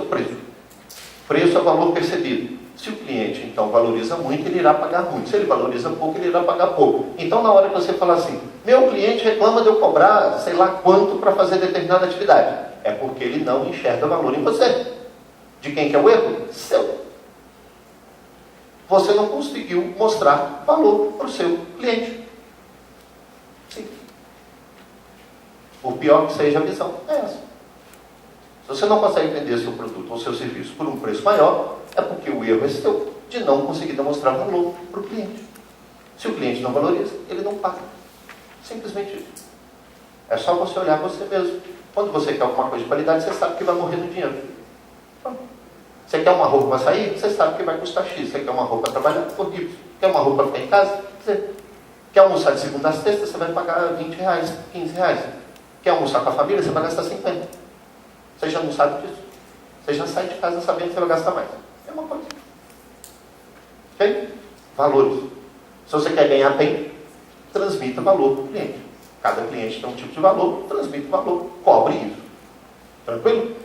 preço. Preço é o valor percebido. Se o cliente, então, valoriza muito, ele irá pagar muito. Se ele valoriza pouco, ele irá pagar pouco. Então, na hora que você fala assim, meu cliente reclama de eu cobrar, sei lá quanto para fazer determinada atividade, é porque ele não enxerga valor em você. De quem que é o erro? Seu. Você não conseguiu mostrar valor para o seu cliente. Sim. Por pior que seja a visão, é essa. Se você não consegue vender seu produto ou seu serviço por um preço maior, é porque o erro é seu de não conseguir demonstrar valor para o cliente. Se o cliente não valoriza, ele não paga. Simplesmente isso. É só você olhar você mesmo. Quando você quer alguma coisa de qualidade, você sabe que vai morrer no dinheiro. Você quer uma roupa para sair? Você sabe que vai custar X. Você quer uma roupa para trabalhar? Por Y. Quer uma roupa para ficar em casa? Você quer almoçar de segunda a sexta? Você vai pagar R$20, R$15. Quer almoçar com a família? Você vai gastar 50. Você já não sabe disso. Você já sai de casa sabendo que você vai gastar mais. É uma coisa. Ok? Valores. Se você quer ganhar bem, transmita valor para o cliente. Cada cliente tem um tipo de valor, transmita valor, cobre isso. Tranquilo?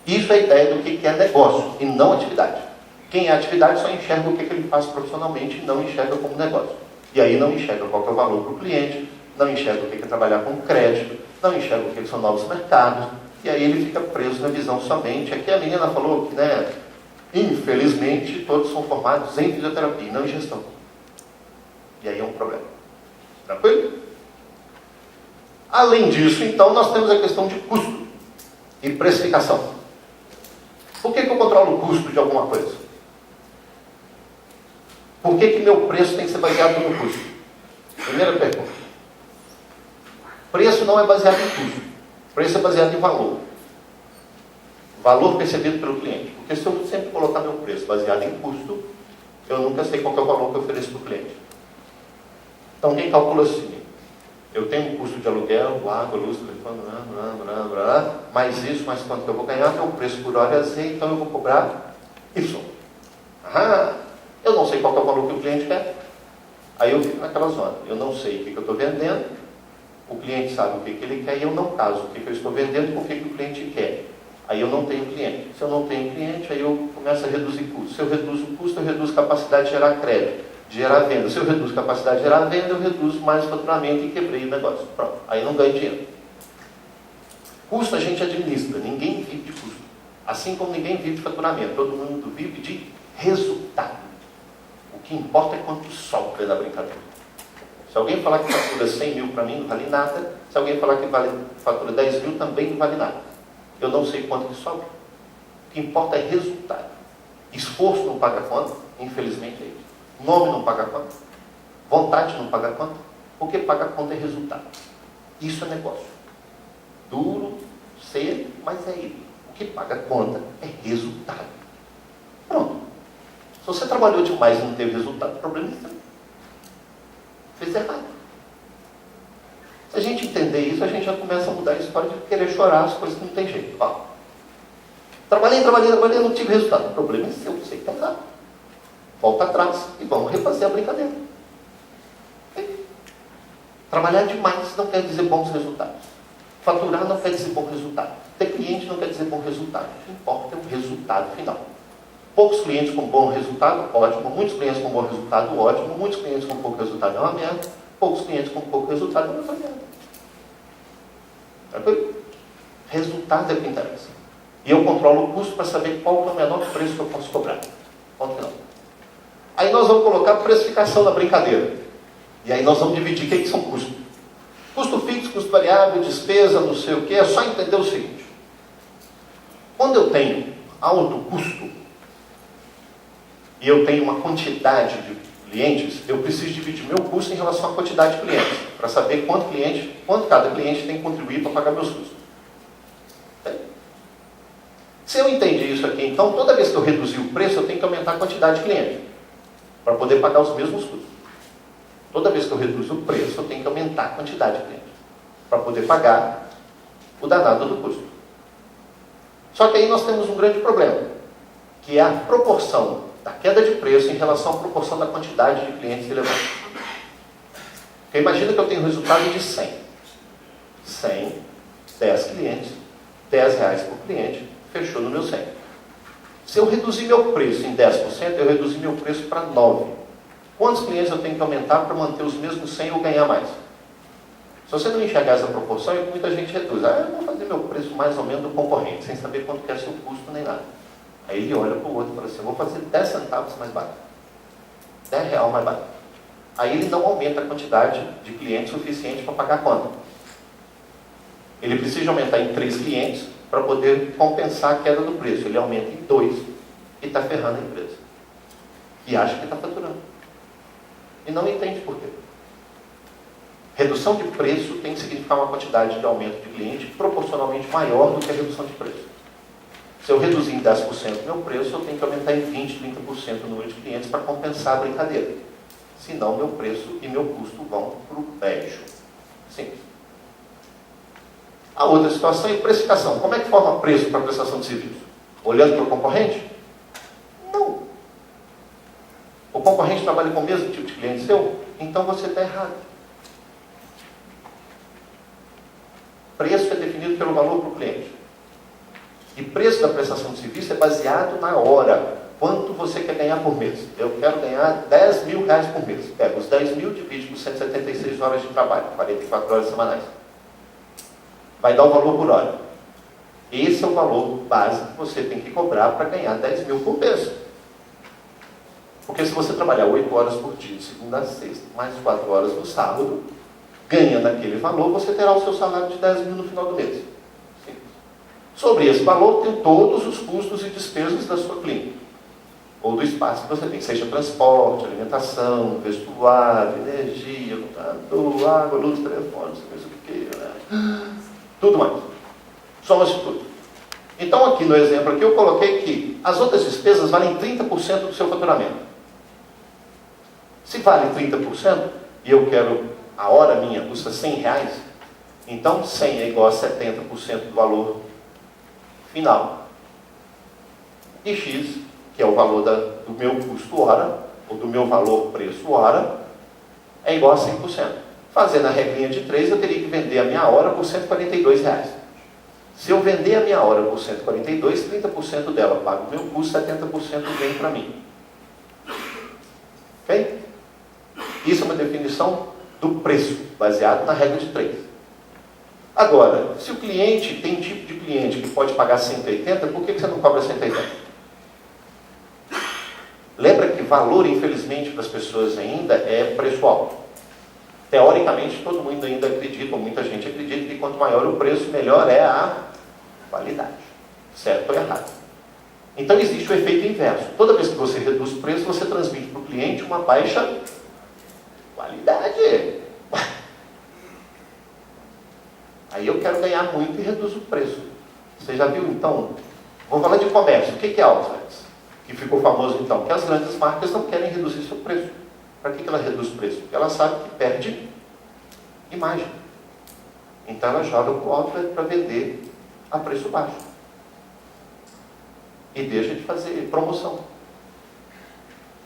Isso é a ideia do que é negócio e não atividade. Quem é atividade só enxerga o que ele faz profissionalmente e não enxerga como negócio. E aí não enxerga qual que é o valor para o cliente, não enxerga o que é trabalhar com crédito, não enxerga o que são novos mercados, e aí ele fica preso na visão somente. Aqui a menina falou que, infelizmente, todos são formados em fisioterapia, não em gestão. E aí é um problema. Tranquilo? Além disso, então, nós temos a questão de custo e precificação. Por que eu controlo o custo de alguma coisa? Por que meu preço tem que ser baseado no custo? Primeira pergunta. Preço não é baseado em custo. Preço é baseado em valor. Valor percebido pelo cliente. Porque se eu sempre colocar meu preço baseado em custo, eu nunca sei qual é o valor que eu ofereço para o cliente. Então, quem calcula assim? Eu tenho um custo de aluguel, água, luz, telefone, mais isso, mais quanto que eu vou ganhar, meu preço por hora é Z, então eu vou cobrar Y. Eu não sei qual é o valor que o cliente quer. Aí eu fico naquela zona. Eu não sei o que eu estou vendendo, o cliente sabe o que ele quer e eu não caso o que eu estou vendendo com o que o cliente quer. Aí eu não tenho cliente. Se eu não tenho cliente, aí eu começo a reduzir custo. Se eu reduzo o custo, eu reduzo capacidade de gerar crédito, de gerar venda. Se eu reduzo capacidade de gerar venda, eu reduzo mais faturamento e quebrei o negócio. Pronto. Aí eu não ganho dinheiro. Custo a gente administra. Ninguém vive de custo. Assim como ninguém vive de faturamento. Todo mundo vive de resultado. O que importa é quanto sobra da brincadeira. Se alguém falar que fatura 100 mil para mim, não vale nada. Se alguém falar que fatura 10 mil, também não vale nada. Eu não sei quanto que sobra. O que importa é resultado. Esforço não paga conta, infelizmente é isso. Nome não paga conta. Vontade não paga conta. O que paga conta é resultado. Isso é negócio. Duro, cedo, mas é ele. O que paga conta é resultado. Pronto. Se você trabalhou demais e não teve resultado, o problema é seu. Fez errado. Se a gente entender isso, a gente já começa a mudar a história de querer chorar as coisas que não tem jeito. Trabalhei, não tive resultado. O problema é seu, você que está errado. Volta atrás e vamos refazer a brincadeira. Trabalhar demais não quer dizer bons resultados. Faturar não quer dizer bom resultado. Ter cliente não quer dizer bom resultado. O que importa é o resultado final. Poucos clientes com bom resultado, ótimo. Muitos clientes com bom resultado, ótimo. Muitos clientes com pouco resultado é uma merda. Poucos clientes com pouco resultado é uma merda. Tranquilo? Resultado é o que interessa. E eu controlo o custo para saber qual é o menor preço que eu posso cobrar. Ponto final. Aí nós vamos colocar precificação na brincadeira. E aí nós vamos dividir o que são custos. Custo fixo, custo variável, despesa, não sei o que. É só entender o seguinte. Quando eu tenho alto custo e eu tenho uma quantidade de clientes, eu preciso dividir meu custo em relação à quantidade de clientes, para saber quanto cada cliente tem que contribuir para pagar meus custos. Se eu entendi isso aqui, então, toda vez que eu reduzir o preço, eu tenho que aumentar a quantidade de clientes, para poder pagar os mesmos custos. Toda vez que eu reduzo o preço, eu tenho que aumentar a quantidade de clientes, para poder pagar o danado do custo. Só que aí nós temos um grande problema, que é a proporção da queda de preço em relação à proporção da quantidade de clientes elevada. Porque imagina que eu tenho um resultado de 100. 100, 10 clientes, R$10 por cliente, fechou no meu 100. Se eu reduzir meu preço em 10%, eu reduzi meu preço para 9%. Quantos clientes eu tenho que aumentar para manter os mesmos 100 ou ganhar mais? Se você não enxergar essa proporção, é que muita gente reduz. Eu vou fazer meu preço mais ou menos do concorrente, sem saber quanto que é seu custo nem nada. Aí ele olha para o outro e fala assim, eu vou fazer 10 centavos mais barato. 10 reais mais barato. Aí ele não aumenta a quantidade de clientes suficiente para pagar a conta. Ele precisa aumentar em 3 clientes para poder compensar a queda do preço. Ele aumenta em 2 e está ferrando a empresa. E acha que está faturando. E não entende por quê. Redução de preço tem que significar uma quantidade de aumento de cliente proporcionalmente maior do que a redução de preço. Se eu reduzir em 10% meu preço, eu tenho que aumentar em 20%, 30% o número de clientes para compensar a brincadeira. Senão, meu preço e meu custo vão para o beijo. Simples. A outra situação é precificação. Como é que forma preço para prestação de serviço? Olhando para o concorrente? Não. O concorrente trabalha com o mesmo tipo de cliente seu? Então você está errado. Preço é definido pelo valor para o cliente. E preço da prestação de serviço é baseado na hora. Quanto você quer ganhar por mês? Eu quero ganhar 10 mil reais por mês. Pega os 10 mil, divide por 176 horas de trabalho, 44 horas semanais. Vai dar o valor por hora. Esse é o valor base que você tem que cobrar para ganhar 10 mil por mês. Porque se você trabalhar 8 horas por dia, de segunda a sexta, mais 4 horas no sábado, ganhando aquele valor, você terá o seu salário de 10 mil no final do mês. Simples. Sobre esse valor, tem todos os custos e despesas da sua clínica. Ou do espaço que você tem, seja transporte, alimentação, vestuário, energia, computador, água, luz, telefone, não sei o que, né? Tudo mais. Soma-se tudo. Então, aqui no exemplo aqui, eu coloquei que as outras despesas valem 30% do seu faturamento. Se vale 30%, e eu quero, a hora minha custa 100 reais, então 100 é igual a 70% do valor final. E X, que é o valor do meu custo hora, ou do meu valor preço hora, é igual a 100%. Fazendo a regrinha de 3, eu teria que vender a minha hora por 142 reais. Se eu vender a minha hora por 142, 30% dela paga o meu custo, 70% vem para mim. Ok? Isso é uma definição do preço, baseado na regra de 3. Agora, se o cliente tem tipo de cliente que pode pagar 180, por que você não cobra 180? Lembra que valor, infelizmente, para as pessoas ainda é preço alto. Teoricamente, todo mundo ainda acredita, ou muita gente acredita, que quanto maior o preço, melhor é a qualidade. Certo ou errado? Então, existe o efeito inverso. Toda vez que você reduz o preço, você transmite para o cliente uma baixa qualidade. Aí eu quero ganhar muito e reduzo o preço. Você já viu, então? Vou falar de comércio. O que é outlets? Que ficou famoso, então? Que as grandes marcas não querem reduzir seu preço. Para que ela reduz o preço? Porque ela sabe que perde imagem. Então ela joga para o outlet para vender a preço baixo. E deixa de fazer promoção.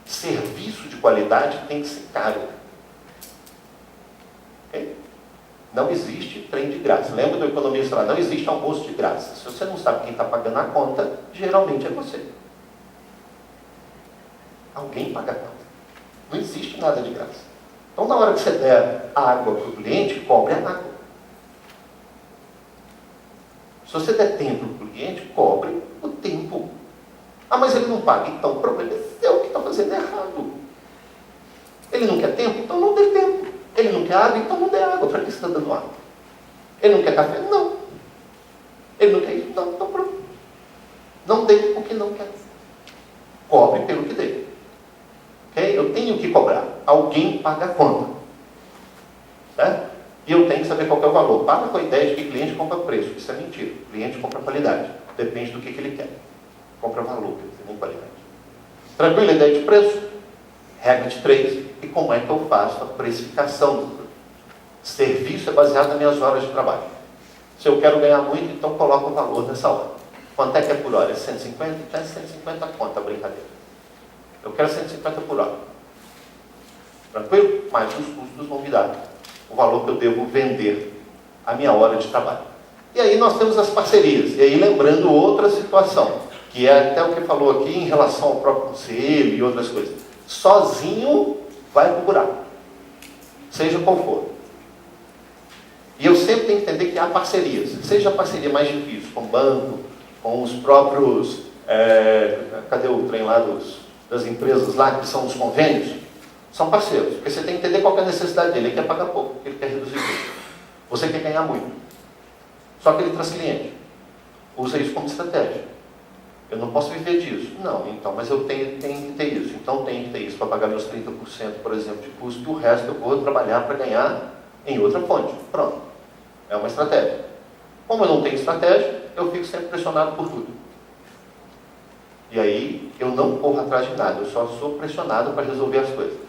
Serviço de qualidade tem que ser caro. Okay? Não existe trem de graça. Lembra do economista lá? Não existe almoço de graça. Se você não sabe quem está pagando a conta, geralmente é você. Alguém paga a conta. Não existe nada de graça. Então, na hora que você der água para o cliente, cobre a água. Se você der tempo para o cliente, cobre o tempo. Mas ele não paga. Então, o problema é seu que está fazendo errado. Ele não quer tempo? Então não dê tempo. Ele não quer água? Então não dê água. Para que você está dando água? Ele não quer café? Não. Ele não quer isso? Não. Então pronto. Não dê o que não quer. Cobre pelo que dê. Okay? Eu tenho que cobrar. Alguém paga a conta. Certo? E eu tenho que saber qual é o valor. Para com a ideia de que cliente compra preço. Isso é mentira. Cliente compra qualidade. Depende do que ele quer. Compra valor, nem qualidade. Tranquilo a ideia de preço? Regra de 3. E como é que eu faço a precificação do produto? Serviço é baseado nas minhas horas de trabalho. Se eu quero ganhar muito, então coloco o valor nessa hora. Quanto é que é por hora? É 150? Então é 150 conta, brincadeira. Eu quero 150 por hora. Tranquilo? Mas os custos vão me dar o valor que eu devo vender a minha hora de trabalho. E aí nós temos as parcerias. E aí lembrando outra situação, que é até o que falou aqui em relação ao próprio conselho e outras coisas. Sozinho vai pro buraco, seja qual for. E eu sempre tenho que entender que há parcerias, seja a parceria mais difícil, com o banco, com os próprios, cadê o trem lá das empresas lá, que são os convênios, são parceiros, porque você tem que entender qual que é a necessidade dele. Ele quer pagar pouco, ele quer reduzir custo. Você quer ganhar muito, só que ele traz cliente. Usa isso como estratégia. Eu não posso viver disso. Não, então, mas eu tenho que ter isso. Então, tenho que ter isso para pagar meus 30%, por exemplo, de custo, e o resto eu vou trabalhar para ganhar em outra fonte. Pronto. É uma estratégia. Como eu não tenho estratégia, eu fico sempre pressionado por tudo. E aí, eu não corro atrás de nada. Eu só sou pressionado para resolver as coisas.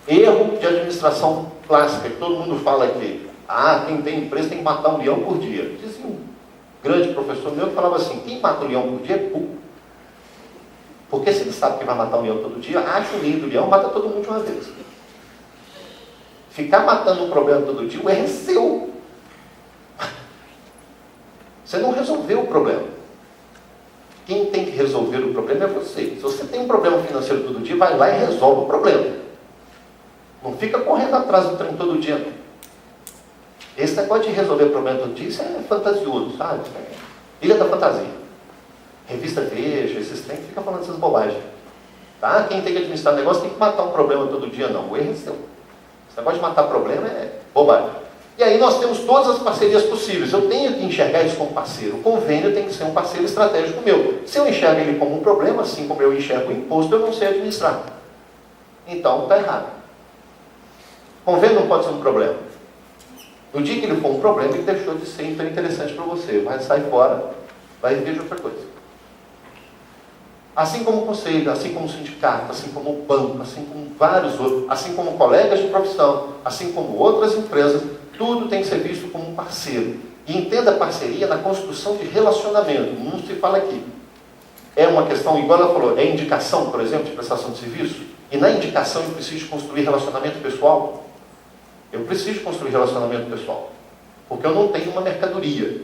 Erro de administração clássica, que todo mundo fala aqui. Quem tem empresa tem que matar um leão por dia. Dizia um grande professor meu que falava assim, quem mata um leão por dia é burro. Porque se ele sabe que vai matar um leão todo dia, acha o ninho do leão, mata todo mundo de uma vez. Ficar matando um problema todo dia, o erro é seu. Você não resolveu o problema. Quem tem que resolver o problema é você. Se você tem um problema financeiro todo dia, vai lá e resolve o problema. Não fica correndo atrás do trem todo dia, não. Esse negócio de resolver problema todo dia, isso é fantasioso, sabe? Ilha da fantasia. Revista Veja, esses trem que ficam falando essas bobagens. Tá? Quem tem que administrar o negócio tem que matar um problema todo dia, não. O erro é seu. Esse negócio de matar problema é bobagem. E aí nós temos todas as parcerias possíveis. Eu tenho que enxergar isso como parceiro. O convênio tem que ser um parceiro estratégico meu. Se eu enxergo ele como um problema, assim como eu enxergo o imposto, eu não sei administrar. Então, está errado. Convênio não pode ser um problema. No dia que ele for um problema, ele deixou de ser interessante para você. Vai sair fora, vai viver de outra coisa. Assim como o conselho, assim como o sindicato, assim como o banco, assim como vários outros, assim como colegas de profissão, assim como outras empresas, tudo tem que ser visto como um parceiro. E entenda a parceria na construção de relacionamento. Não se fala aqui. É uma questão, igual ela falou, é indicação, por exemplo, de prestação de serviço. E na indicação eu preciso construir relacionamento pessoal. Eu preciso construir relacionamento pessoal. Porque eu não tenho uma mercadoria.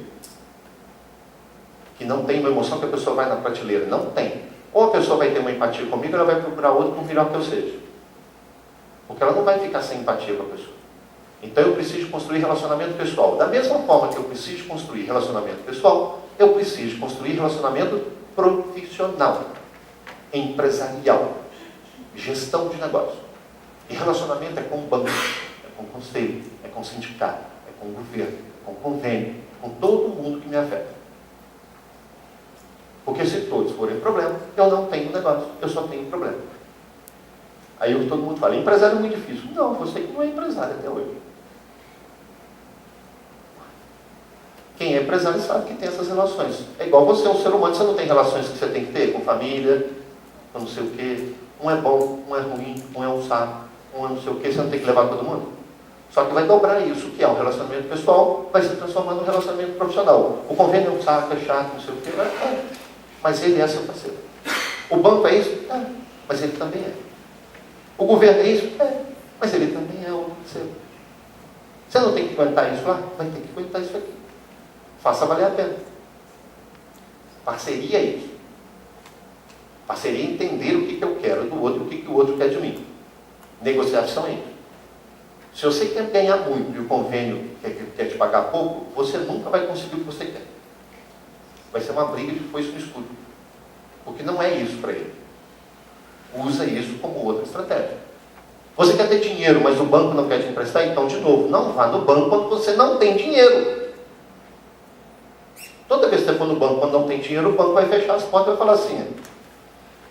Que não tem uma emoção que a pessoa vai na prateleira. Não tem. Ou a pessoa vai ter uma empatia comigo, ela vai procurar outro por melhor que eu seja. Porque ela não vai ficar sem empatia com a pessoa. Então eu preciso construir relacionamento pessoal. Da mesma forma que eu preciso construir relacionamento pessoal, eu preciso construir relacionamento profissional, empresarial, gestão de negócio. E relacionamento é com o banco, é com o conselho, é com o sindicato, é com o governo, é com o convênio, é com todo mundo que me afeta. Porque se todos forem problema, eu não tenho negócio, eu só tenho problema. Aí todo mundo fala, empresário é muito difícil. Não, você que não é empresário até hoje. Quem é empresário sabe que tem essas relações. É igual você, um ser humano, você não tem relações que você tem que ter com família, com não sei o quê. Um é bom, um é ruim, um é um saco, um é não sei o quê, você não tem que levar todo mundo. Só que vai dobrar isso, que é um relacionamento pessoal, vai se transformar num relacionamento profissional. O convênio é um saco, é chato, não sei o quê, mas ele é seu parceiro. O banco é isso? É, mas ele também é. O governo é isso? É, mas ele também é o parceiro. Você não tem que aguentar isso lá? Vai ter que aguentar isso aqui. Faça valer a pena. Parceria é isso. Parceria é entender o que eu quero do outro, o que o outro quer de mim. Negociação é isso. Se você quer ganhar muito e o convênio quer te pagar pouco, você nunca vai conseguir o que você quer. Vai ser uma briga de foice no escuro. Porque não é isso para ele. Usa isso como outra estratégia. Você quer ter dinheiro, mas o banco não quer te emprestar? Então, de novo, não vá no banco quando você não tem dinheiro. Toda vez que você for no banco quando não tem dinheiro, o banco vai fechar as portas e vai falar assim,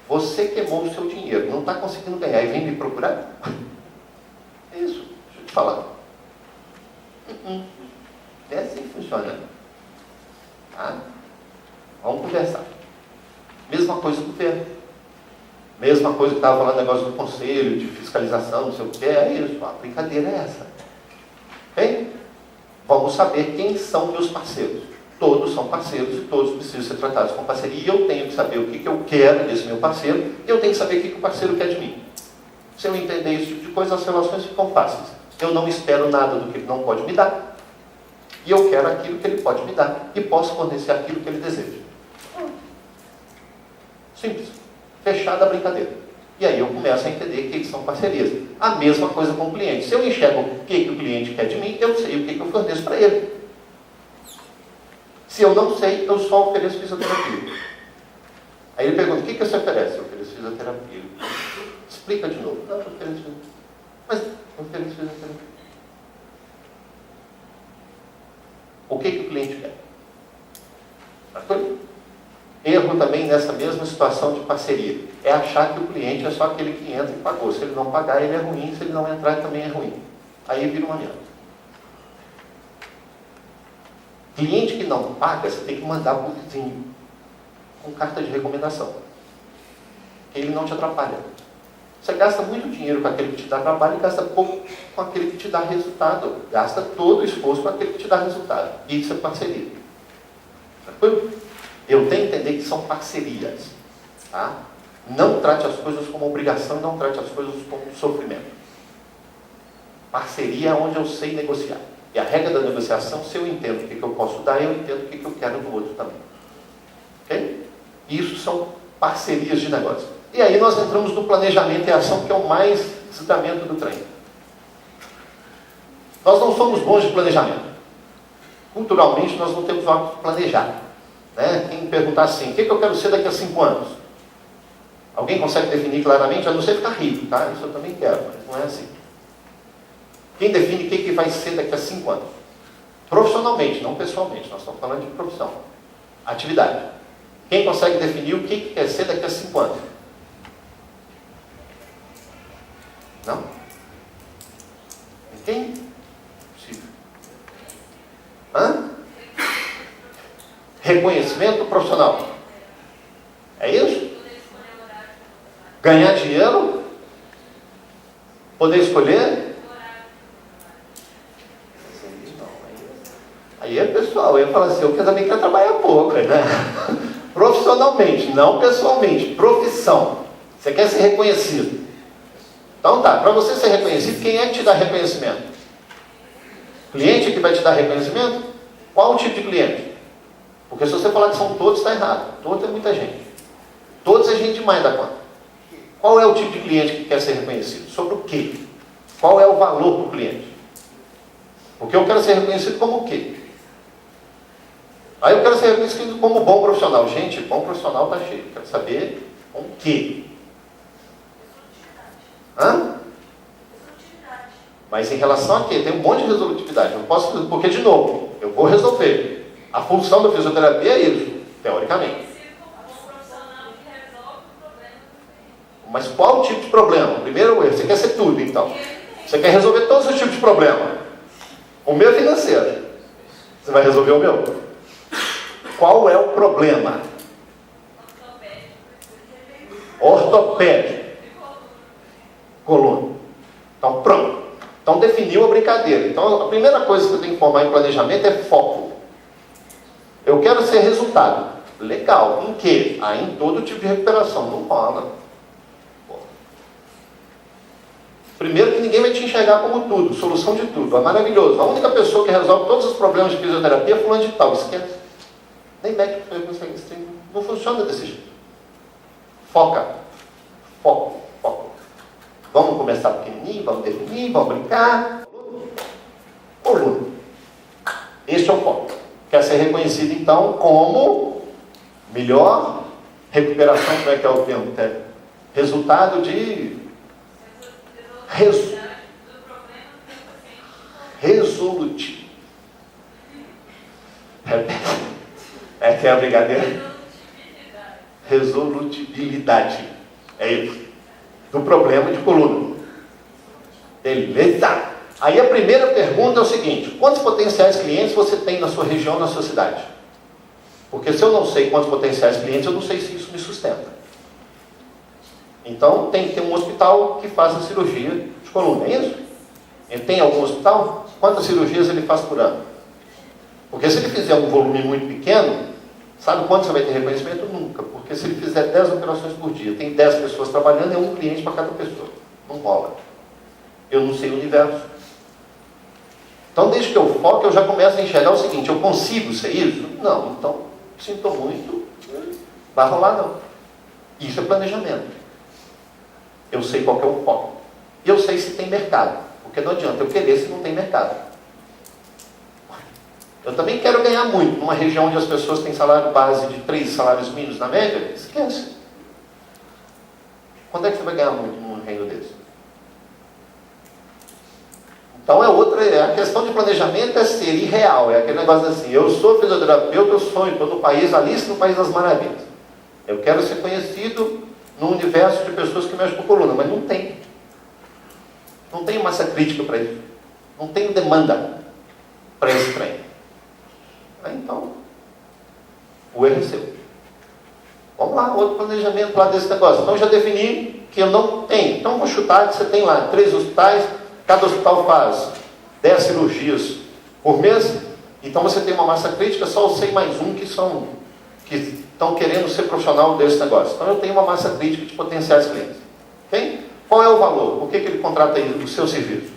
você queimou o seu dinheiro, não está conseguindo ganhar e vem me procurar? É isso, deixa eu te falar. É assim que funciona. Tá? Vamos conversar. Mesma coisa do governo. Mesma coisa que estava falando negócio do conselho, de fiscalização, não sei o que, é isso. A brincadeira é essa. Ok? Vamos saber quem são meus parceiros. Todos são parceiros e todos precisam ser tratados com parceria. E eu tenho que saber o que eu quero desse meu parceiro e eu tenho que saber o que o parceiro quer de mim. Se eu entender esse tipo de coisa, as relações ficam fáceis. Eu não espero nada do que ele não pode me dar. E eu quero aquilo que ele pode me dar. E posso fornecer aquilo que ele deseja. Simples. Fechada a brincadeira. E aí eu começo a entender o que são parcerias. A mesma coisa com o cliente. Se eu enxergo o que o cliente quer de mim, eu sei o que eu forneço para ele. Se eu não sei, eu só ofereço fisioterapia. Aí ele pergunta, o que você oferece? Eu ofereço fisioterapia. Explica de novo. Não, eu ofereço fisioterapia. Mas eu ofereço fisioterapia. O que o cliente quer? Erro também nessa mesma situação de parceria. É achar que o cliente é só aquele que entra e pagou. Se ele não pagar, ele é ruim. Se ele não entrar, ele também é ruim. Aí vira uma merda. Cliente que não paga, você tem que mandar para o vizinho com carta de recomendação. Ele não te atrapalha. Você gasta muito dinheiro com aquele que te dá trabalho e gasta pouco com aquele que te dá resultado. Gasta todo o esforço com aquele que te dá resultado. Isso é parceria. Tranquilo? Eu tenho que entender que são parcerias. Tá? Não trate as coisas como obrigação e não trate as coisas como sofrimento. Parceria é onde eu sei negociar. E a regra da negociação, se eu entendo o que eu posso dar, eu entendo o que eu quero do outro também. Ok? Isso são parcerias de negócio. E aí nós entramos no planejamento e ação, que é o mais desdobramento do trem. Nós não somos bons de planejamento. Culturalmente, nós não temos o hábito de planejar. Né? Quem perguntar assim, o que eu quero ser daqui a 5 anos? Alguém consegue definir claramente? A não ser ficar rico, tá? Isso eu também quero, mas não é assim. Quem define o que vai ser daqui a 5 anos? Profissionalmente, não pessoalmente. Nós estamos falando de profissão. Atividade. Quem consegue definir o que quer ser daqui a 5 anos? Não? Ninguém? Possível. Hã? Reconhecimento profissional. É isso? Ganhar dinheiro? Poder escolher? Aí é pessoal, eu ia falar assim, eu também quero trabalhar pouco, né? Profissionalmente, não pessoalmente. Profissão. Você quer ser reconhecido. Então tá, para você ser reconhecido, quem é que te dá reconhecimento? Cliente que vai te dar reconhecimento? Qual o tipo de cliente? Porque se você falar que são todos, está errado. Todos é muita gente. Todos é gente demais da conta. Qual é o tipo de cliente que quer ser reconhecido? Sobre o quê? Qual é o valor para o cliente? Porque eu quero ser reconhecido como o quê? Aí eu quero ser reconhecido como bom profissional. Gente, bom profissional está cheio. Quero saber com o quê? Hã? Mas em relação a quê? Tem um monte de resolutividade. Eu posso, porque, de novo, eu vou resolver. A função da fisioterapia é isso, teoricamente. Mas qual o tipo de problema? Primeiro erro, você quer ser tudo, então. Você quer resolver todos os tipos de problema. O meu é financeiro. Você vai resolver o meu? Qual é o problema? Ortopédico. Coluna. Então, pronto. Então, definiu a brincadeira. Então, a primeira coisa que eu tenho que formar em planejamento é foco. Eu quero ser resultado. Legal. Em quê? Em todo tipo de recuperação. Não rola. Primeiro que ninguém vai te enxergar como tudo, solução de tudo. É maravilhoso. A única pessoa que resolve todos os problemas de fisioterapia é fulano de tal. Esquece. Nem médico consegue. Não funciona desse jeito. Foca. Foco. Foco. Vamos começar pequenininho, vamos definir, vamos brincar. Coluna. Este é o foco. Quer ser reconhecido, então, como melhor recuperação, como é que é o termo? Resultado de resolutivo. É que é a brincadeira? Resolutibilidade. É isso. Do problema de coluna. Beleza? Aí a primeira pergunta é o seguinte: quantos potenciais clientes você tem na sua região, na sua cidade? Porque se eu não sei quantos potenciais clientes, eu não sei se isso me sustenta. Então tem que ter um hospital que faça cirurgia de coluna, é isso? Ele tem algum hospital? Quantas cirurgias ele faz por ano? Porque se ele fizer um volume muito pequeno, sabe quanto você vai ter reconhecimento? Nunca. Porque se ele fizer 10 operações por dia, tem 10 pessoas trabalhando, é um cliente para cada pessoa. Não rola. Eu não sei o universo. Então, desde que eu foco, eu já começo a enxergar o seguinte: eu consigo ser isso? Não. Então, sinto muito, vai rolar não. Isso é planejamento. Eu sei qual que é o foco. E eu sei se tem mercado. Porque não adianta eu querer se não tem mercado. Eu também quero ganhar muito. Numa região onde as pessoas têm salário base de 3 salários mínimos na média, esquece. Quando é que você vai ganhar muito num reino desse? Então a questão de planejamento é ser irreal. É aquele negócio assim, eu sou fisioterapeuta, eu sonho, estou no país Alice, no País das Maravilhas. Eu quero ser conhecido no universo de pessoas que mexem com coluna, mas não tem. Não tem massa crítica para isso. Não tem demanda para esse trem. Então, o erro é seu. Vamos lá, outro planejamento lá desse negócio. Então, já defini que eu não tenho. Então, vou chutar que você tem lá 3 hospitais, cada hospital faz 10 cirurgias por mês. Então, você tem uma massa crítica, só eu sei mais um que estão querendo ser profissional desse negócio. Então, eu tenho uma massa crítica de potenciais clientes. Ok? Qual é o valor? Por que ele contrata o seu serviço?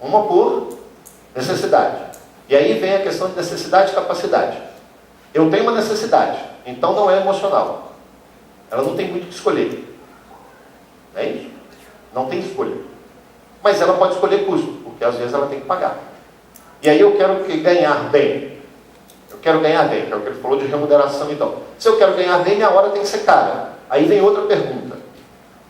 Uma por necessidade. E aí vem a questão de necessidade e capacidade. Eu tenho uma necessidade, então não é emocional. Ela não tem muito o que escolher. Não é isso? Não tem escolha. Mas ela pode escolher custo, porque às vezes ela tem que pagar. E aí eu quero ganhar bem. Eu quero ganhar bem, que é o que ele falou de remuneração então. Se eu quero ganhar bem, minha hora tem que ser cara. Aí vem outra pergunta.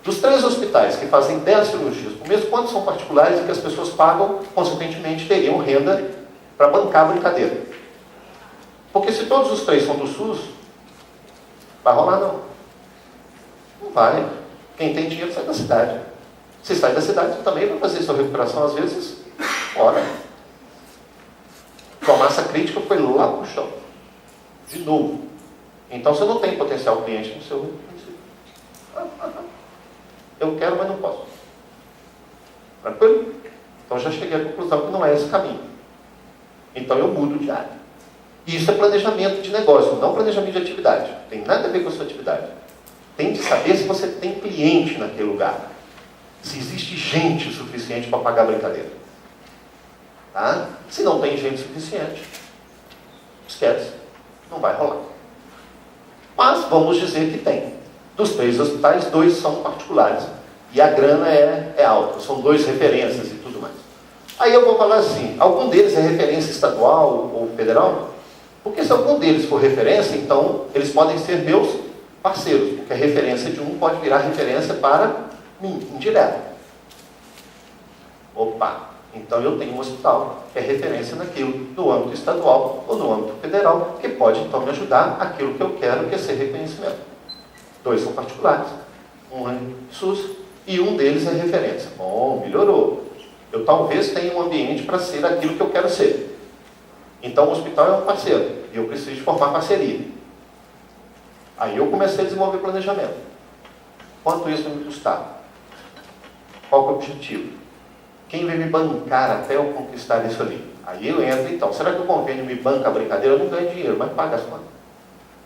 Dos 3 hospitais que fazem 10 cirurgias por mês, quantos são particulares e que as pessoas pagam, consequentemente, teriam renda para bancar a brincadeira? Porque se todos os 3 são do SUS, vai rolar não. Não vai. Quem tem dinheiro sai da cidade. Se sai da cidade, você também vai fazer sua recuperação, às vezes, fora. Sua massa crítica foi lá para o chão. De novo. Então você não tem potencial cliente no seu município. Eu quero, mas não posso. Tranquilo? Então já cheguei à conclusão que não é esse caminho. Então eu mudo de área. Isso é planejamento de negócio, não planejamento de atividade. Tem nada a ver com a sua atividade. Tem que saber se você tem cliente naquele lugar. Se existe gente suficiente para pagar a brincadeira. Tá? Se não tem gente suficiente, esquece. Não vai rolar. Mas vamos dizer que tem. Dos 3 hospitais, 2 são particulares. E a grana é alta. São 2 referências e tudo mais. Aí eu vou falar assim, algum deles é referência estadual ou federal? Porque se algum deles for referência, então eles podem ser meus parceiros. Porque a referência de um pode virar referência para mim, indireta. Opa! Então eu tenho um hospital que é referência naquilo, no âmbito estadual ou no âmbito federal, que pode então me ajudar aquilo que eu quero, que é ser reconhecimento. 2 são particulares, um é SUS e um deles é referência. Bom, melhorou. Eu talvez tenha um ambiente para ser aquilo que eu quero ser. Então o hospital é um parceiro e eu preciso formar parceria. Aí eu comecei a desenvolver planejamento. Quanto isso vai me custar? Qual que é o objetivo? Quem vai me bancar até eu conquistar isso ali? Aí eu entro então. Será que o convênio me banca a brincadeira? Eu não ganho dinheiro, mas paga as contas.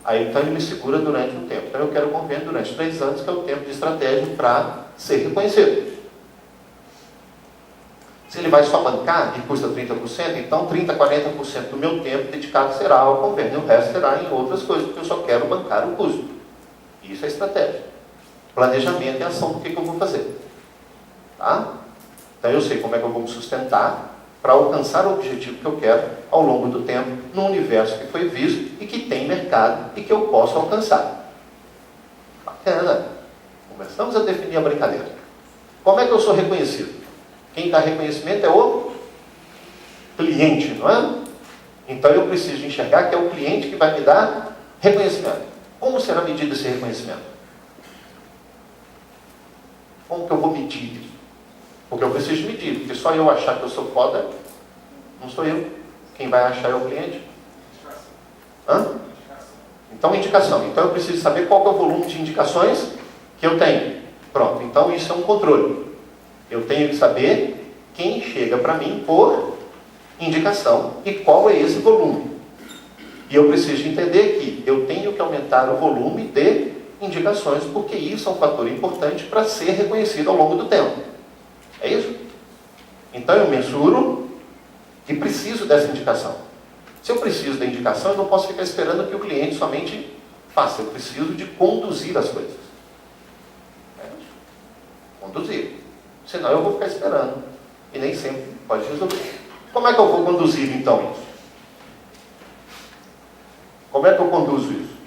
Aí então ele me segura durante um tempo. Então eu quero convênio durante 3 anos, que é o tempo de estratégia para ser reconhecido. Se ele vai só bancar e custa 30%, então 30%, 40% do meu tempo dedicado será ao convênio. O resto será em outras coisas, porque eu só quero bancar o custo. Isso é estratégia. Planejamento é ação do que eu vou fazer. Tá? Então eu sei como é que eu vou me sustentar para alcançar o objetivo que eu quero ao longo do tempo, num universo que foi visto e que tem mercado e que eu posso alcançar. Bacana. Começamos a definir a brincadeira. Como é que eu sou reconhecido? Quem dá reconhecimento é o cliente, não é? Então eu preciso enxergar que é o cliente que vai me dar reconhecimento. Como será medido esse reconhecimento? Como que eu vou medir isso? Porque eu preciso medir, porque só eu achar que eu sou foda, não sou eu. Quem vai achar é o cliente. Hã? Então, indicação. Então, eu preciso saber qual é o volume de indicações que eu tenho. Pronto. Então, isso é um controle. Eu tenho que saber quem chega para mim por indicação e qual é esse volume. E eu preciso entender que eu tenho que aumentar o volume de indicações, porque isso é um fator importante para ser reconhecido ao longo do tempo. É isso? Então eu mensuro e preciso dessa indicação. Se eu preciso da indicação, eu não posso ficar esperando que o cliente somente faça, eu preciso de conduzir as coisas. Conduzir. Senão eu vou ficar esperando. E nem sempre pode resolver. Como é que eu vou conduzir então isso? Como é que eu conduzo isso?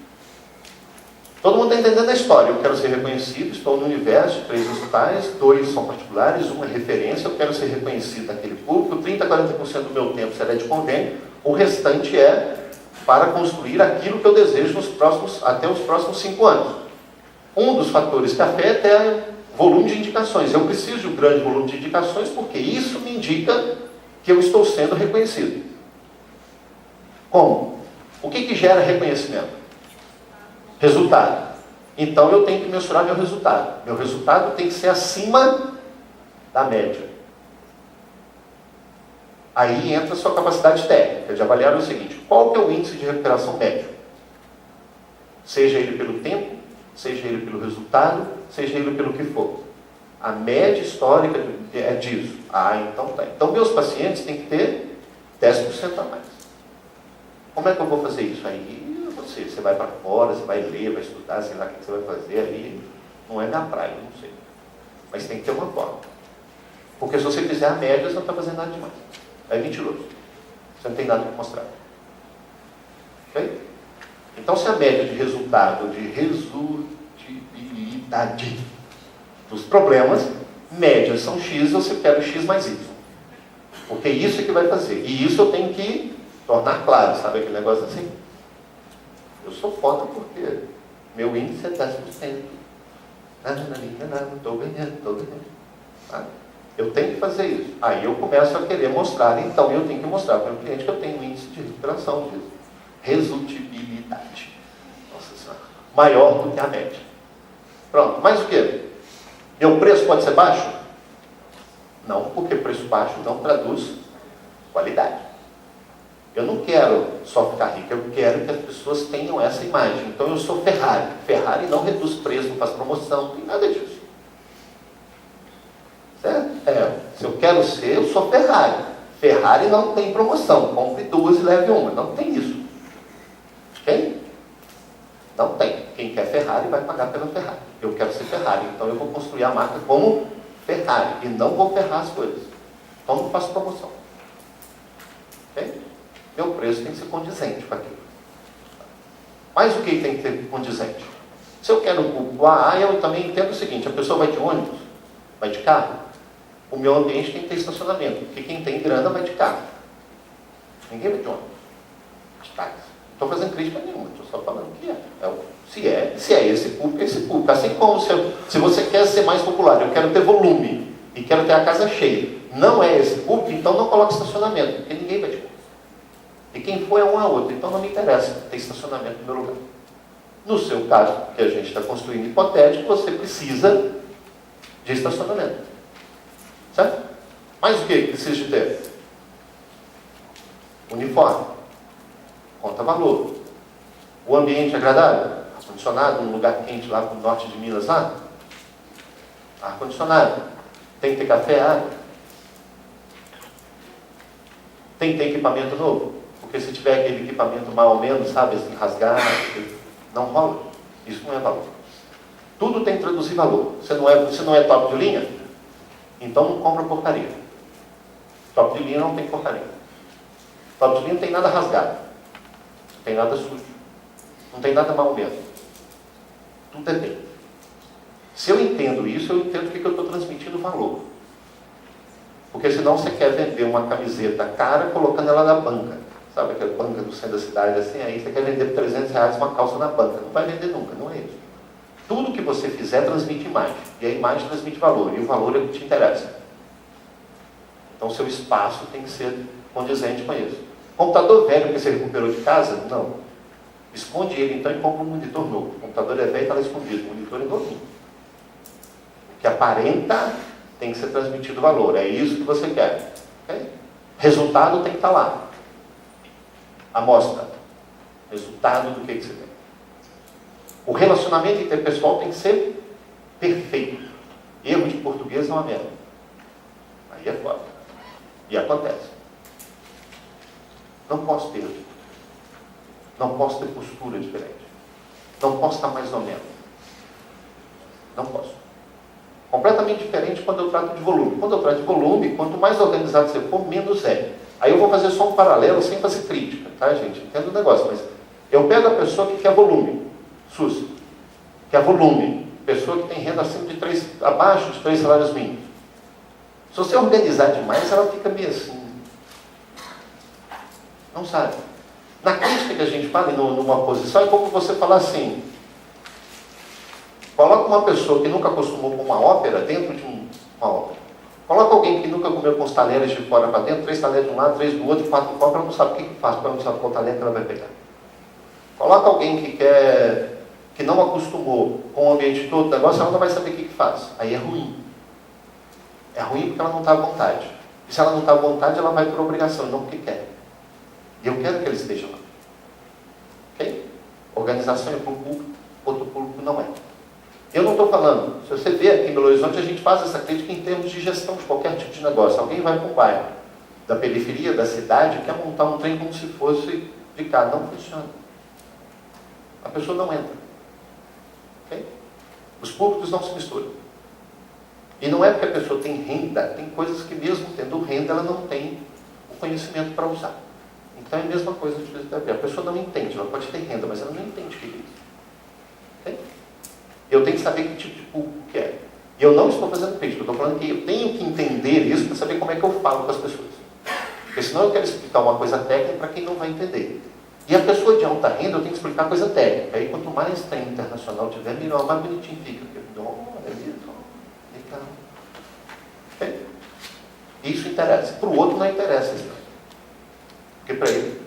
Todo mundo está entendendo a história. Eu quero ser reconhecido, estou no universo, 3 hospitais, 2 são particulares, 1 é referência, eu quero ser reconhecido naquele público, 30% a 40% do meu tempo será de convênio, o restante é para construir aquilo que eu desejo até os próximos 5 anos. Um dos fatores que afeta é o volume de indicações. Eu preciso de um grande volume de indicações porque isso me indica que eu estou sendo reconhecido. Como? O que gera reconhecimento? Resultado. Então eu tenho que mensurar meu resultado. Meu resultado tem que ser acima da média. Aí entra a sua capacidade técnica de avaliar o seguinte: qual que é o índice de recuperação médio? Seja ele pelo tempo, seja ele pelo resultado, seja ele pelo que for. A média histórica é disso. Então tá. Então meus pacientes têm que ter 10% a mais. Como é que eu vou fazer isso? Aí você vai para fora, você vai ler, vai estudar, sei lá o que você vai fazer ali. Não é minha praia, não sei. Mas tem que ter uma forma. Porque se você fizer a média, você não está fazendo nada demais. É mentiroso. Você não tem nada para mostrar. Ok? Então, se a média de resultado, de resolutibilidade dos problemas, médias são X, você pega X mais Y. Porque isso é que vai fazer. E isso eu tenho que tornar claro. Sabe aquele negócio assim? Eu sou foda porque meu índice é 10%. Não estou ganhando. Tá? Eu tenho que fazer isso. Aí eu começo a querer mostrar. Então eu tenho que mostrar para o meu cliente que eu tenho um índice de recuperação disso. Resultibilidade. Nossa Senhora. Maior do que a média. Pronto. Mais o quê? Meu preço pode ser baixo? Não, porque preço baixo não traduz qualidade. Eu não quero só ficar rico, eu quero que as pessoas tenham essa imagem. Então eu sou Ferrari. Ferrari não reduz preço, não faz promoção, não tem nada disso. Certo? Se eu quero ser, eu sou Ferrari. Ferrari não tem promoção. Compre 2 e leve 1. Não tem isso. Ok? Não tem. Quem quer Ferrari vai pagar pela Ferrari. Eu quero ser Ferrari. Então eu vou construir a marca como Ferrari. E não vou ferrar as coisas. Então não faço promoção. Ok? Meu preço tem que ser condizente com aquilo. Mas o que tem que ser condizente? Se eu quero o AA, eu também entendo o seguinte: a pessoa vai de ônibus, vai de carro. O meu ambiente tem que ter estacionamento, porque quem tem grana vai de carro. Ninguém vai de ônibus, de táxi. Não estou fazendo crítica nenhuma, estou só falando que é. Se é esse público, é esse público. Assim como se você quer ser mais popular, eu quero ter volume e quero ter a casa cheia. Não é esse público, então não coloque estacionamento, porque ninguém vai de ônibus. E quem for é um a outro, então não me interessa ter estacionamento no meu lugar. No seu caso, que a gente está construindo hipotético, você precisa de estacionamento. Certo? Mais o que precisa de ter? Uniforme. Conta valor. O ambiente agradável. Ar-condicionado, num lugar quente lá no norte de Minas lá. Ar-condicionado. Tem que ter café, água. Tem que ter equipamento novo. Porque se tiver aquele equipamento mal ou menos, sabe, assim, rasgado, não rola. Isso não é valor. Tudo tem que traduzir valor. Você não é top de linha? Então não compra porcaria. Top de linha não tem porcaria. Top de linha não tem nada rasgado. Não tem nada sujo. Não tem nada mal ou menos. Tudo é bem. Se eu entendo isso, eu entendo o que eu estou transmitindo valor. Porque senão você quer vender uma camiseta cara colocando ela na banca. Sabe aquela banca do centro da cidade assim? Aí você quer vender por R$300 uma calça na banca. Não vai vender nunca, não é isso. Tudo que você fizer transmite imagem. E a imagem transmite valor. E o valor é o que te interessa. Então seu espaço tem que ser condizente com isso. Computador velho que você recuperou de casa? Não. Esconde ele então e compra um monitor novo. O computador é velho e está lá escondido. O monitor é novinho. O que aparenta tem que ser transmitido valor. É isso que você quer. Okay? Resultado tem que estar lá. Amostra. Resultado do que você tem. O relacionamento interpessoal tem que ser perfeito. Erro de português é uma merda. Aí é foda. E acontece. Não posso ter. Não posso ter postura diferente. Não posso estar mais ou menos. Não posso. Completamente diferente quando eu trato de volume. Quando eu trato de volume, quanto mais organizado você for, menos é. Aí eu vou fazer só um paralelo sem fazer crítica, tá, gente? Entendo o negócio, mas eu pego a pessoa que quer volume, SUS, quer volume, pessoa que tem renda acima de 3, abaixo de 3 salários mínimos. Se você organizar demais, ela fica meio assim. Não sabe. Na crítica que a gente fala numa posição, é como você falar assim, coloca uma pessoa que nunca acostumou com uma ópera dentro de uma ópera. Coloca alguém que nunca comeu com os talheres de fora para dentro, 3 talheres de um lado, 3 do outro, 4 do copo, ela não sabe o que faz, porque ela não sabe qual talher que ela vai pegar. Coloca alguém que não acostumou com o ambiente todo, o negócio, ela não vai saber o que faz. Aí é ruim. É ruim porque ela não está à vontade. E se ela não está à vontade, ela vai por obrigação, não porque quer. E eu quero que ele esteja lá. Ok? Organização é para um público, outro público não é. Eu não estou falando, se você vê aqui em Belo Horizonte, a gente faz essa crítica em termos de gestão de qualquer tipo de negócio. Alguém vai para um bairro da periferia, da cidade, quer montar um trem como se fosse de cá. Não funciona. A pessoa não entra. Okay? Os públicos não se misturam. E não é porque a pessoa tem renda, tem coisas que mesmo tendo renda, ela não tem o conhecimento para usar. Então é a mesma coisa de fisioterapia. A pessoa não entende, ela pode ter renda, mas ela não entende o que é isso. Okay? Eu tenho que saber que tipo de público que é. E eu não estou fazendo crítica, eu estou falando que eu tenho que entender isso para saber como é que eu falo com as pessoas. Porque senão eu quero explicar uma coisa técnica para quem não vai entender. E a pessoa de alta renda, eu tenho que explicar coisa técnica. Aí quanto mais tem internacional tiver, melhor, mais bonitinho fica. É mesmo? Legal. Okay? Isso interessa. Para o outro não interessa isso. Porque para ele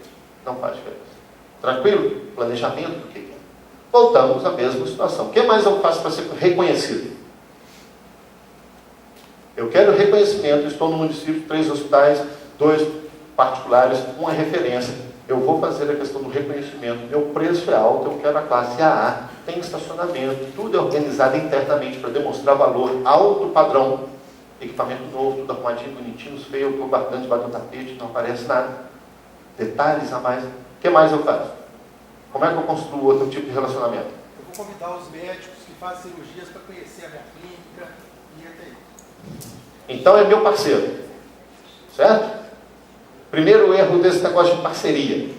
não faz diferença. Tranquilo? Planejamento do que é. Voltamos à mesma situação. O que mais eu faço para ser reconhecido? Eu quero reconhecimento. Estou no município, 3 hospitais, 2 particulares, uma referência. Eu vou fazer a questão do reconhecimento. Meu preço é alto, eu quero a classe AA. Tem estacionamento, tudo é organizado internamente para demonstrar valor alto padrão. Equipamento novo, tudo arrumadinho, bonitinho, feio, eu estou guardando debaixo do tapete, não aparece nada. Detalhes a mais. O que mais eu faço? Como é que eu construo outro tipo de relacionamento? Eu vou convidar os médicos que fazem cirurgias para conhecer a minha clínica e até isso. Então é meu parceiro. Certo? Primeiro erro desse negócio de parceria.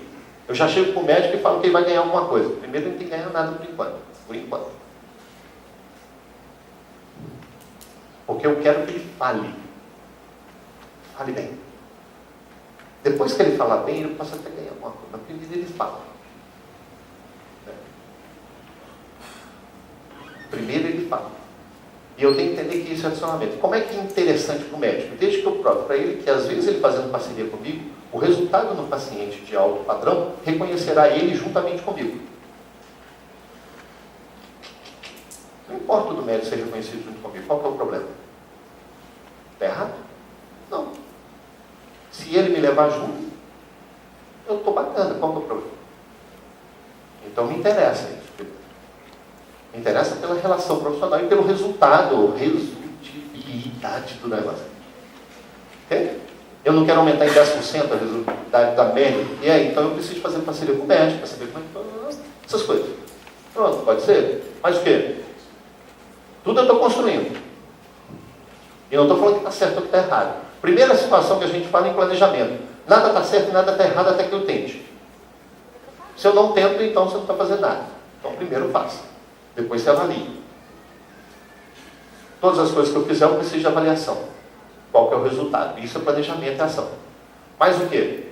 Eu já chego para o médico e falo que ele vai ganhar alguma coisa. Primeiro ele não tem que ganhar nada por enquanto. Por enquanto. Porque eu quero que ele fale. Fale bem. Depois que ele falar bem, ele possa até ganhar alguma coisa. Mas primeiro ele fala. Primeiro ele fala. E eu tenho que entender que isso é adicionamento. Como é que é interessante para o médico? Desde que eu provo para ele que, às vezes, ele fazendo parceria comigo, o resultado no paciente de alto padrão reconhecerá ele juntamente comigo. Não importa o do médico ser reconhecido junto comigo. Qual que é o problema? Está errado? Não. Se ele me levar junto, eu estou bacana. Qual que é o problema? Então me interessa isso. Me interessa pela relação profissional e pelo resultado, resultabilidade do negócio. Okay? Eu não quero aumentar em 10% a resultabilidade da média, e aí, então eu preciso fazer parceria com o médico para saber como é que essas coisas. Pronto, pode ser? Mas o quê? Tudo eu estou construindo. E não estou falando que está certo ou que está errado. Primeira situação que a gente fala em planejamento. Nada está certo e nada está errado até que eu tente. Se eu não tento, então você não está fazendo nada. Então primeiro faça. Depois você avalia. Todas as coisas que eu fizer, eu preciso de avaliação. Qual que é o resultado? Isso é planejamento e ação. Mas o quê?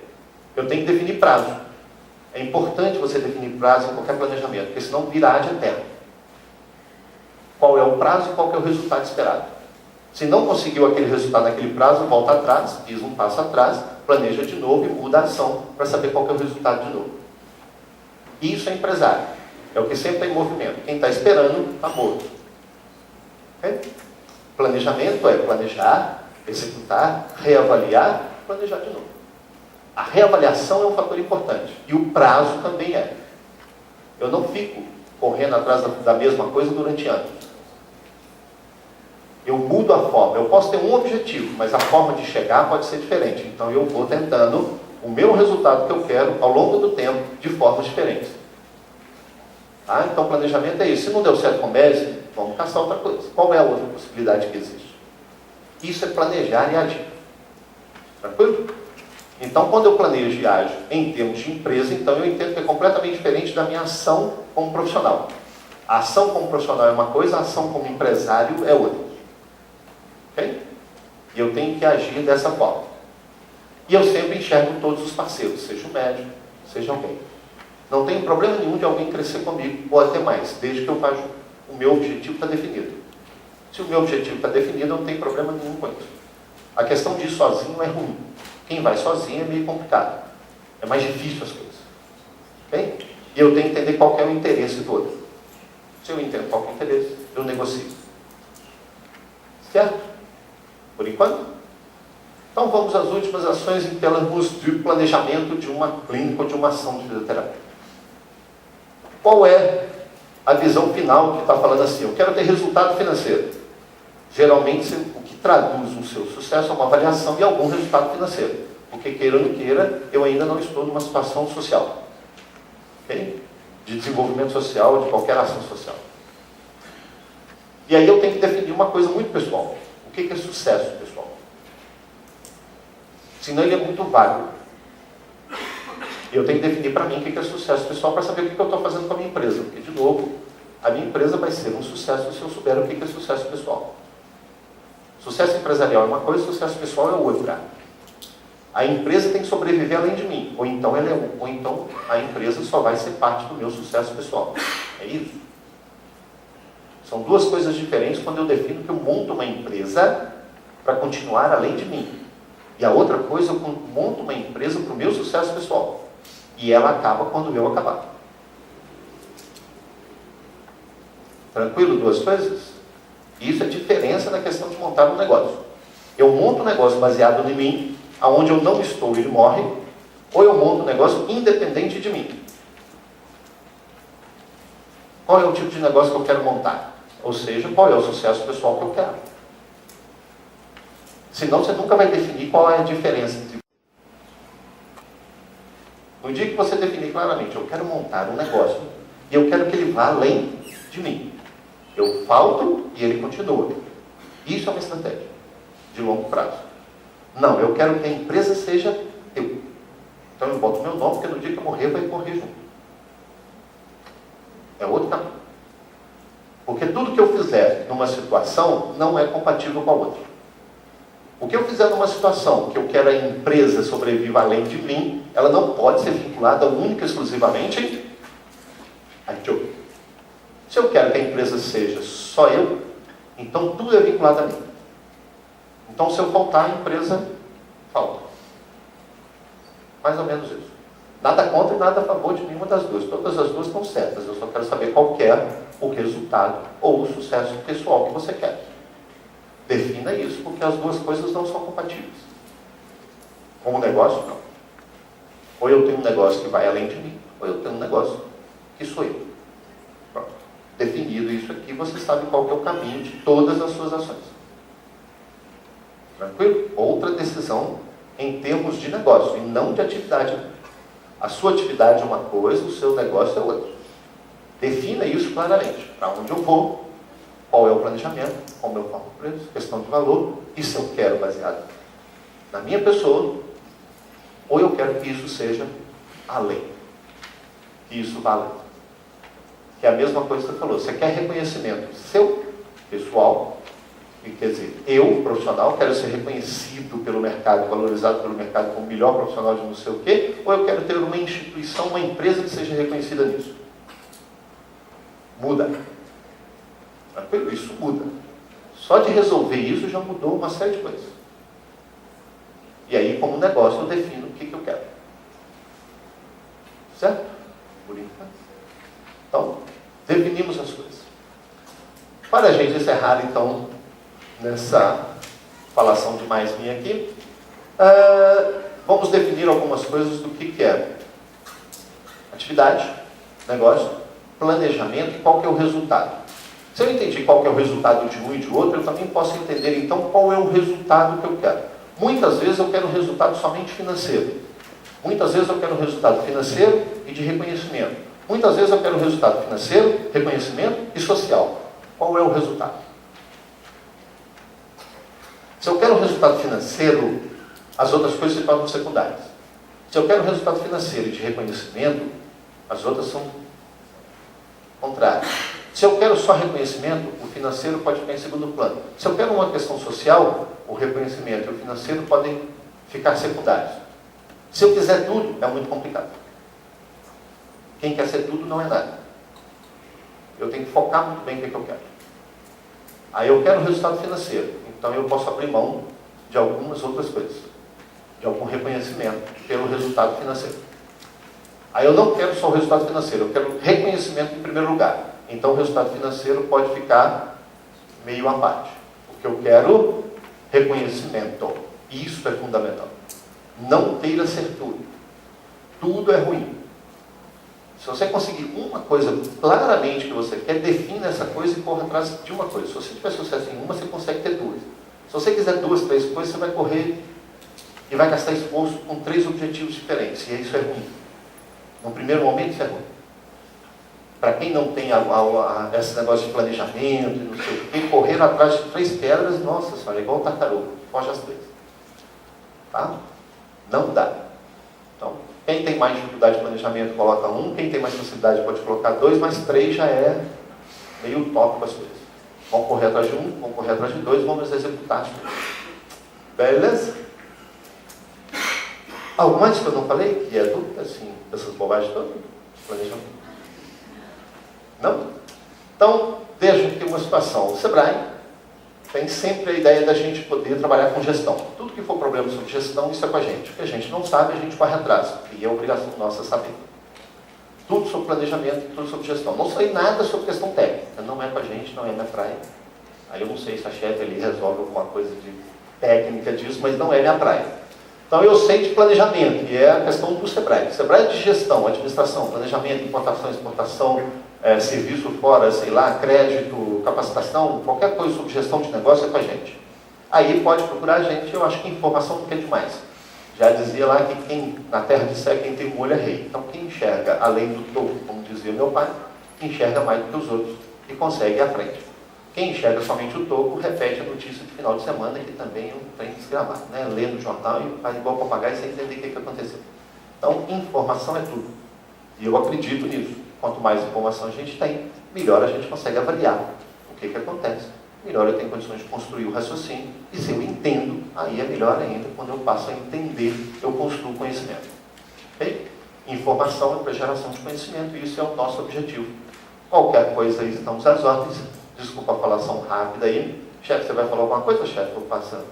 Eu tenho que definir prazo. É importante você definir prazo em qualquer planejamento, porque senão virá de eterno. Qual é o prazo e qual que é o resultado esperado? Se não conseguiu aquele resultado naquele prazo, volta atrás, diz um passo atrás, planeja de novo e muda a ação para saber qual que é o resultado de novo. Isso é empresário. É o que sempre está em movimento. Quem está esperando, está morto. Okay? Planejamento é planejar, executar, reavaliar, planejar de novo. A reavaliação é um fator importante. E o prazo também é. Eu não fico correndo atrás da mesma coisa durante anos. Eu mudo a forma. Eu posso ter um objetivo, mas a forma de chegar pode ser diferente. Então eu vou tentando o meu resultado que eu quero ao longo do tempo, de formas diferentes. Tá? Então, planejamento é isso. Se não deu certo com o médico, vamos caçar outra coisa. Qual é a outra possibilidade que existe? Isso é planejar e agir. Tranquilo? Então, quando eu planejo e ajo em termos de empresa, então eu entendo que é completamente diferente da minha ação como profissional. A ação como profissional é uma coisa, a ação como empresário é outra. Ok? E eu tenho que agir dessa forma. E eu sempre enxergo todos os parceiros, seja o médico, seja alguém. Não tem problema nenhum de alguém crescer comigo, ou até mais, desde que eu faça o meu objetivo está definido. Se o meu objetivo está definido, não tem problema nenhum com isso. A questão de ir sozinho é ruim. Quem vai sozinho é meio complicado. É mais difícil as coisas. Ok? E eu tenho que entender qual é o interesse do outro. Se eu entendo qual é o interesse, eu negocio. Certo? Por enquanto? Então vamos às últimas ações em termos de planejamento de uma clínica ou de uma ação de fisioterapia. Qual é a visão final que está falando assim? Eu quero ter resultado financeiro. Geralmente, o que traduz o seu sucesso é uma avaliação e algum resultado financeiro. Porque, queira ou não queira, eu ainda não estou numa situação social. Okay? De desenvolvimento social, de qualquer ação social. E aí eu tenho que definir uma coisa muito pessoal. O que é sucesso, pessoal? Senão ele é muito vago. E eu tenho que definir para mim o que é sucesso pessoal para saber o que eu estou fazendo com a minha empresa. Porque, de novo, a minha empresa vai ser um sucesso se eu souber o que é sucesso pessoal. Sucesso empresarial é uma coisa, sucesso pessoal é outra. A empresa tem que sobreviver além de mim. Ou então a empresa só vai ser parte do meu sucesso pessoal. É isso. São duas coisas diferentes quando eu defino que eu monto uma empresa para continuar além de mim. E a outra coisa, eu monto uma empresa para o meu sucesso pessoal. E ela acaba quando eu acabar. Tranquilo? Duas coisas? Isso é a diferença da questão de montar um negócio. Eu monto um negócio baseado em mim, aonde eu não estou, ele morre, ou eu monto um negócio independente de mim. Qual é o tipo de negócio que eu quero montar? Ou seja, qual é o sucesso pessoal que eu quero? Senão você nunca vai definir qual é a diferença entre... No dia que você definir claramente, eu quero montar um negócio e eu quero que ele vá além de mim. Eu falto e ele continua. Isso é uma estratégia de longo prazo. Não, eu quero que a empresa seja eu. Então eu boto meu nome, porque no dia que eu morrer, vai morrer junto. É outro caminho. Porque tudo que eu fizer numa situação não é compatível com a outra. O que eu fizer numa situação que eu quero a empresa sobreviva além de mim, ela não pode ser vinculada única e exclusivamente a eu. Se eu quero que a empresa seja só eu, então tudo é vinculado a mim. Então se eu faltar, a empresa falta. Mais ou menos isso. Nada contra e nada a favor de nenhuma das duas. Todas as duas estão certas. Eu só quero saber qual é o resultado ou o sucesso pessoal que você quer. Defina isso, porque as duas coisas não são compatíveis. Como negócio, não. Ou eu tenho um negócio que vai além de mim, ou eu tenho um negócio que sou eu. Pronto. Definido isso aqui, você sabe qual que é o caminho de todas as suas ações. Tranquilo? Outra decisão em termos de negócio, e não de atividade. A sua atividade é uma coisa, o seu negócio é outra. Defina isso claramente. Para onde eu vou, qual é o planejamento, como eu formo o preço, questão de valor, e se eu quero baseado na minha pessoa, ou eu quero que isso seja além. Que isso vá além. Que é a mesma coisa que você falou. Você quer reconhecimento seu, pessoal, e quer dizer, eu, profissional, quero ser reconhecido pelo mercado, valorizado pelo mercado como o melhor profissional de não sei o quê, ou eu quero ter uma instituição, uma empresa que seja reconhecida nisso. Muda. Isso muda. Só de resolver isso já mudou uma série de coisas. E aí, como negócio, eu defino o que eu quero. Certo? Por enquanto. Então, definimos as coisas. Para a gente encerrar, então, nessa falação de mais minha aqui, vamos definir algumas coisas do que é atividade, negócio, planejamento e qual que é o resultado. Se eu entendi qual que é o resultado de um e de outro, eu também posso entender, então, qual é o resultado que eu quero. Muitas vezes eu quero um resultado somente financeiro. Muitas vezes eu quero um resultado financeiro e de reconhecimento. Muitas vezes eu quero resultado financeiro, reconhecimento e social. Qual é o resultado? Se eu quero resultado financeiro, as outras coisas se tornam secundárias. Se eu quero resultado financeiro e de reconhecimento, as outras são contrárias. Se eu quero só reconhecimento, o financeiro pode ficar em segundo plano. Se eu quero uma questão social, o reconhecimento e o financeiro podem ficar secundários. Se eu quiser tudo, é muito complicado. Quem quer ser tudo não é nada. Eu tenho que focar muito bem o que eu quero. Aí eu quero resultado financeiro, então eu posso abrir mão de algumas outras coisas, de algum reconhecimento pelo resultado financeiro. Aí eu não quero só o resultado financeiro, eu quero reconhecimento em primeiro lugar. Então o resultado financeiro pode ficar meio à parte. Porque eu quero reconhecimento. Isso é fundamental. Não queira ser tudo. Tudo é ruim. Se você conseguir uma coisa claramente que você quer, defina essa coisa e corra atrás de uma coisa. Se você tiver sucesso em uma, você consegue ter duas. Se você quiser duas, três coisas, você vai correr e vai gastar esforço com 3 objetivos diferentes. E isso é ruim. No primeiro momento, isso é ruim. Para quem não tem esse negócio de planejamento, não sei o que, correr atrás de 3 pedras, nossa senhora, é igual tartaruga, foge às 3. Tá? Não dá. Então, quem tem mais dificuldade de planejamento, coloca 1. Quem tem mais facilidade pode colocar 2, mas 3 já é meio utópico as coisas. Vamos correr atrás de 1, vamos correr atrás de 2, vamos executar as coisas. Beleza? Algo mais que eu não falei? Que é dúvida, assim, dessas bobagens todas? Planejamento. Não? Então, veja aqui uma situação. O Sebrae tem sempre a ideia da gente poder trabalhar com gestão. Tudo que for problema sobre gestão, isso é com a gente. O que a gente não sabe, a gente corre atrás. E é obrigação nossa saber. Tudo sobre planejamento, tudo sobre gestão. Não sei nada sobre questão técnica. Não é com a gente, não é minha praia. Aí eu não sei se a chefe ali resolve alguma coisa de técnica disso, mas não é minha praia. Então eu sei de planejamento, e é a questão do Sebrae. Sebrae é de gestão, administração, planejamento, importação, exportação, serviço fora, sei lá, crédito, capacitação, qualquer coisa sobre gestão de negócio é com a gente. Aí pode procurar a gente, eu acho que informação não quer demais. Já dizia lá que quem, na terra de Sé, quem tem um olho é rei. Então quem enxerga além do topo, como dizia meu pai, enxerga mais do que os outros e consegue ir à frente. Quem enxerga somente o topo, repete a notícia de final de semana, que também é um trem desgramado, né? Lendo o jornal e faz igual papagaio sem entender o que aconteceu. Então, informação é tudo. E eu acredito nisso. Quanto mais informação a gente tem, melhor a gente consegue avaliar o que acontece. Melhor eu tenho condições de construir o raciocínio. E se eu entendo, aí é melhor ainda. Quando eu passo a entender, eu construo conhecimento. Okay? Informação é para geração de conhecimento, e isso é o nosso objetivo. Qualquer coisa aí, estamos às ordens. Desculpa a falação rápida aí. Chefe, você vai falar alguma coisa, chefe? Vou passando.